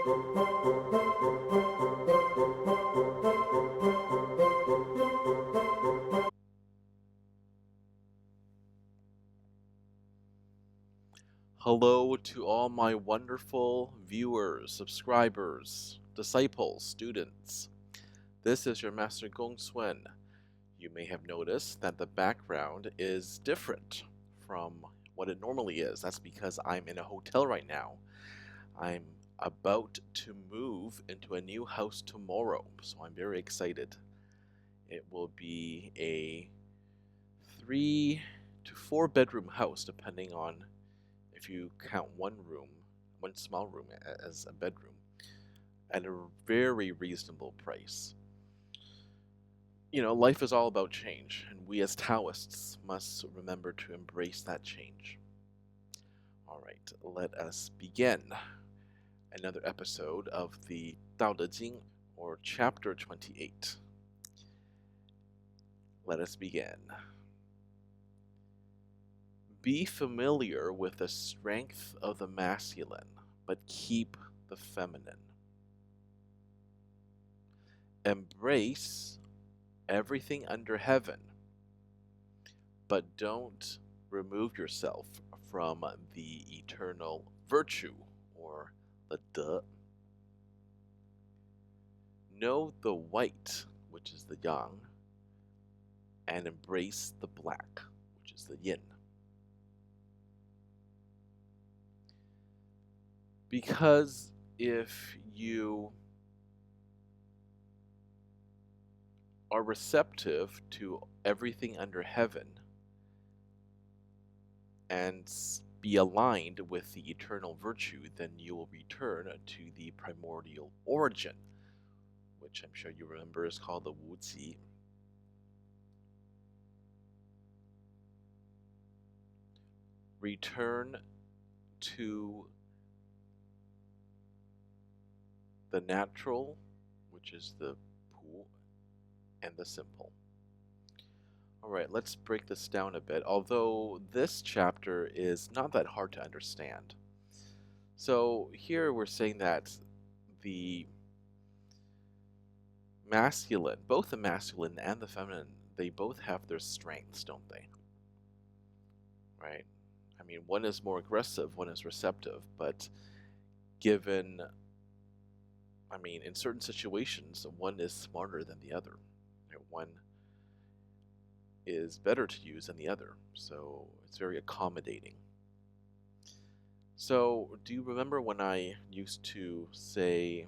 Hello to all my wonderful viewers, subscribers, disciples, students. This is your Master GongSun. You may have noticed that the background is different from what it normally is. That's because I'm in a hotel right now. I'm about to move into a new house tomorrow, so I'm very excited. It will be a 3 to 4 bedroom house, depending on if you count one small room as a bedroom, at a very reasonable price. You know, life is all about change, and we as Taoists must remember to embrace that change. All right, let us begin another episode of the Jing, or chapter 28. Let us begin. Be familiar with the strength of the masculine, but keep the feminine. Embrace everything under heaven, but don't remove yourself from the eternal virtue, or the De. Know the white, which is the Yang, and embrace the black, which is the Yin. Because if you are receptive to everything under heaven and be aligned with the eternal virtue, then you will return to the primordial origin, which I'm sure you remember is called the Wu Ji. Return to the natural, which is the Pu, and the simple. Alright, let's break this down a bit, although this chapter is not that hard to understand. So here we're saying that the masculine, both the masculine and the feminine, they both have their strengths, don't they? Right? I mean, one is more aggressive, one is receptive, but given, I mean, in certain situations, one is smarter than the other. One is better to use than the other, so it's very accommodating. So, do you remember when I used to say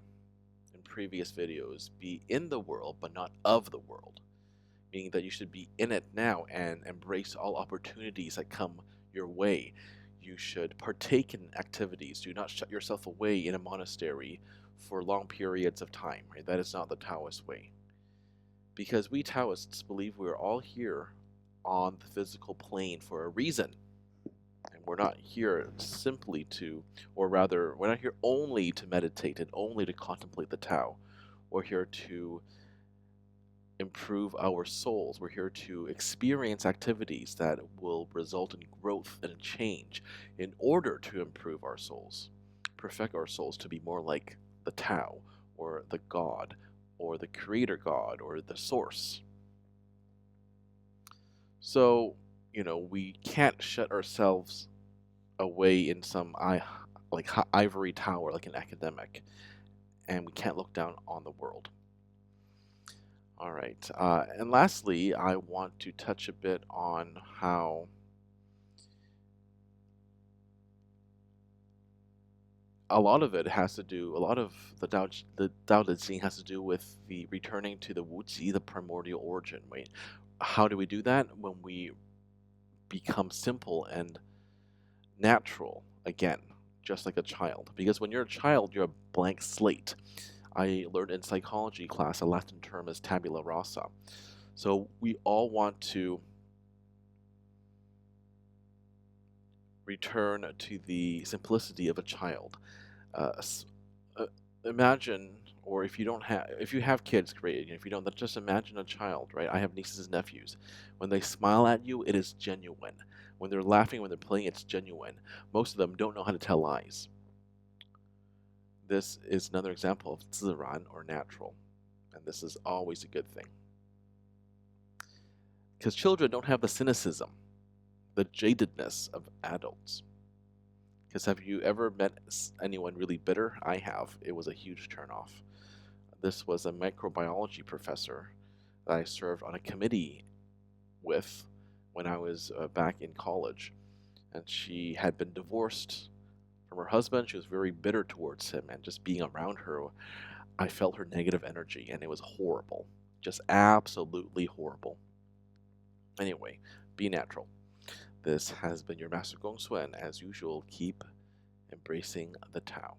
in previous videos, be in the world but not of the world? Meaning that you should be in it now and embrace all opportunities that come your way. You should partake in activities. Do not shut yourself away in a monastery for long periods of time. Right? That is not the Taoist way. Because we Taoists believe we're all here on the physical plane for a reason. And we're not here simply to, or rather, we're not here only to meditate and only to contemplate the Tao. We're here to improve our souls. We're here to experience activities that will result in growth and change in order to improve our souls, perfect our souls to be more like the Tao, or the God, or the Creator God, or the Source. So, you know, we can't shut ourselves away in some ivory tower like an academic, and we can't look down on the world. All right, and lastly, I want to touch a bit on how a lot of it has to do, a lot of the Tao Te Ching has to do with the returning to the Wu Ji, the primordial origin. Right? How do we do that? When we become simple and natural again, just like a child. Because when you're a child, you're a blank slate. I learned in psychology class a Latin term is tabula rasa. So we all want to return to the simplicity of a child. Uh, Imagine, or if you have kids, great. If you don't, just imagine a child, right? I have nieces and nephews. When they smile at you, it is genuine. When they're laughing, when they're playing, it's genuine. Most of them don't know how to tell lies. This is another example of 自然 or natural, and this is always a good thing. Because children don't have the cynicism, the jadedness of adults. Because have you ever met anyone really bitter? I have. It was a huge turnoff. This was a microbiology professor that I served on a committee with when I was back in college. And she had been divorced from her husband. She was very bitter towards him, and just being around her, I felt her negative energy, and it was horrible. Just absolutely horrible. Anyway, be natural. This has been your Master GongSun. As usual, keep embracing the Tao.